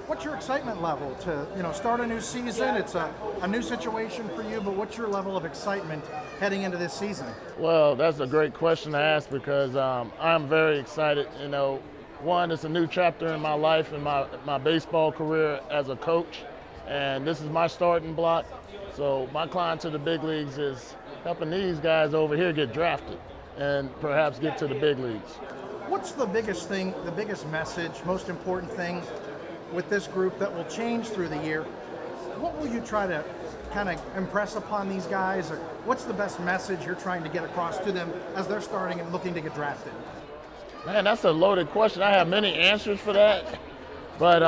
What's your excitement level to start a new season? It's a new situation for you, but what's your level of excitement heading into this season? Well, that's a great question to ask because I'm very excited. One, it's a new chapter in my life and my baseball career as a coach, and this is my starting block. So my climb to the big leagues is helping these guys over here get drafted and perhaps get to the big leagues. What's the biggest thing, the biggest message, most important thing with this group that will change through the year? What will you try to kind of impress upon these guys, or what's the best message you're trying to get across to them as they're starting and looking to get drafted? Man, that's a loaded question. I have many answers for that, but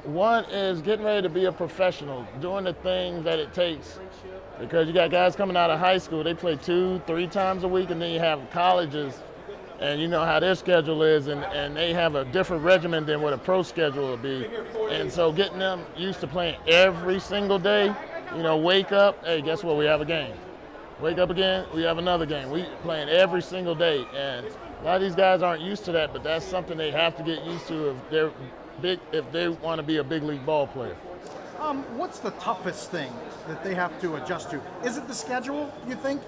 one is getting ready to be a professional, doing the things that it takes, because you got guys coming out of high school, they play 2-3 times a week, and then you have colleges, and you know how their schedule is, and they have a different regimen than what a pro schedule will be. And so getting them used to playing every single day, wake up, hey, guess what, we have a game. Wake up again, we have another game. We playing every single day, and a lot of these guys aren't used to that, but that's something they have to get used to if they want to be a big league ball player. What's the toughest thing that they have to adjust to? Is it the schedule, you think?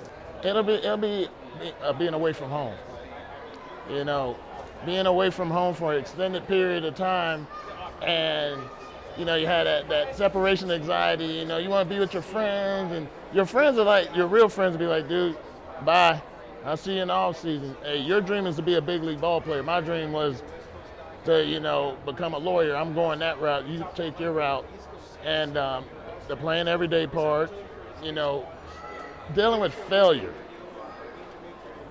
It'll be being away from home. Being away from home for an extended period of time, and you had that separation anxiety. You want to be with your friends, and your friends are like, your real friends will be like, dude, bye. I'll see you in the off season. Hey, your dream is to be a big league ball player. My dream was to, become a lawyer. I'm going that route. You take your route. And the playing everyday part, dealing with failure.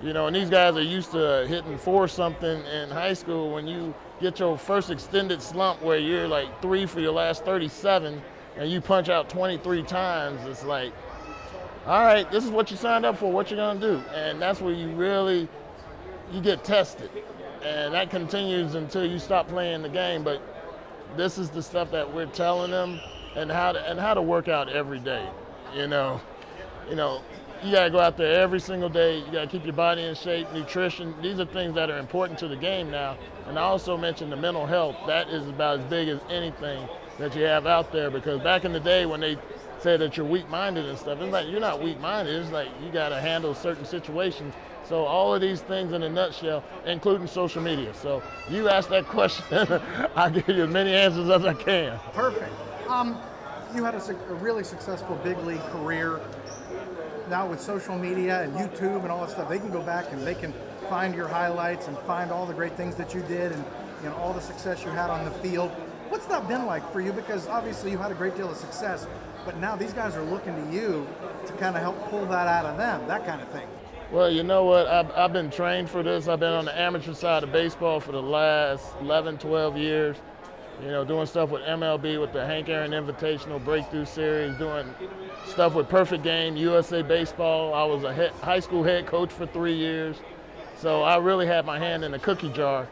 And these guys are used to hitting 4-something in high school. When you get your first extended slump where you're like 3 for your last 37 and you punch out 23 times, it's like, all right, this is what you signed up for, what you gonna do? And that's where you get tested. And that continues until you stop playing the game. But this is the stuff that we're telling them and how to work out every day. You gotta go out there every single day. You gotta keep your body in shape, nutrition. These are things that are important to the game now. And I also mentioned the mental health. That is about as big as anything that you have out there, because back in the day when they said that you're weak-minded and stuff, it's like you're not weak-minded. It's like you gotta handle certain situations. So all of these things in a nutshell, including social media. So you asked that question, I'll give you as many answers as I can. Perfect. You had a really successful big league career. Now with social media and YouTube and all that stuff, they can go back and they can find your highlights and find all the great things that you did and all the success you had on the field. What's that been like for you? Because obviously you had a great deal of success, but now these guys are looking to you to kind of help pull that out of them, that kind of thing. Well, you know what? I've been trained for this. I've been on the amateur side of baseball for the last 11, 12 years. Doing stuff with MLB, with the Hank Aaron Invitational Breakthrough Series, doing stuff with Perfect Game, USA Baseball. I was a high school head coach for 3 years. So I really had my hand in the cookie jar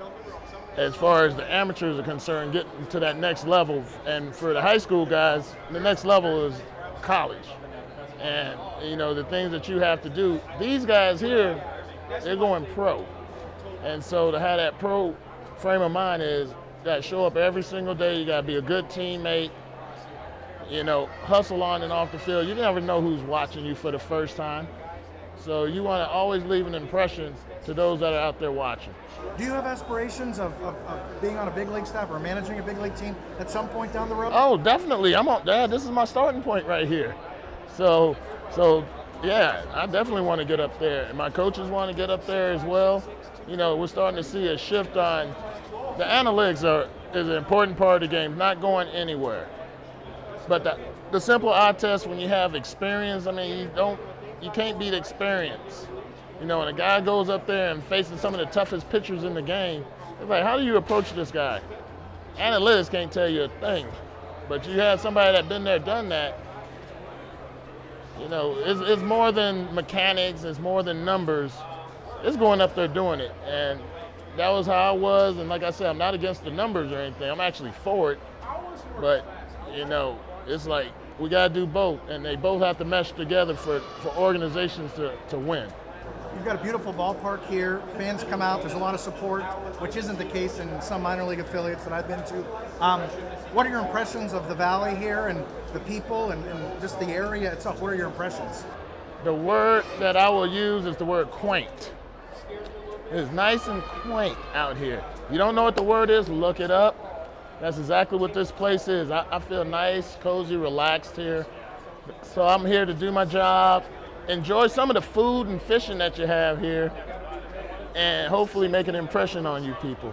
as far as the amateurs are concerned, getting to that next level. And for the high school guys, the next level is college. And, the things that you have to do, these guys here, they're going pro. And so to have that pro frame of mind is, you got to show up every single day. You got to be a good teammate. Hustle on and off the field. You never know who's watching you for the first time. So you want to always leave an impression to those that are out there watching. Do you have aspirations of being on a big league staff or managing a big league team at some point down the road? Oh, definitely. This is my starting point right here. So yeah, I definitely want to get up there. And my coaches want to get up there as well. We're starting to see a shift on the analytics is an important part of the game, not going anywhere. But the simple eye test, when you have experience, you can't beat experience. When a guy goes up there and faces some of the toughest pitchers in the game, it's like, how do you approach this guy? Analytics can't tell you a thing. But you have somebody that's been there, done that. It's more than mechanics, it's more than numbers. It's going up there doing it. And that was how I was, and like I said, I'm not against the numbers or anything. I'm actually for it, but it's like we gotta do both, and they both have to mesh together for organizations to win. You've You've got a beautiful ballpark here. Fans come out. There's a lot of support, which isn't the case in some minor league affiliates that I've been to. What are your impressions of the Valley here and the people and just the area itself? What are your impressions? The word that I will use is the word quaint. It's nice and quaint out here. You don't know what the word is, look it up. That's exactly what this place is. I feel nice, cozy, relaxed here. So I'm here to do my job, enjoy some of the food and fishing that you have here, and hopefully make an impression on you people.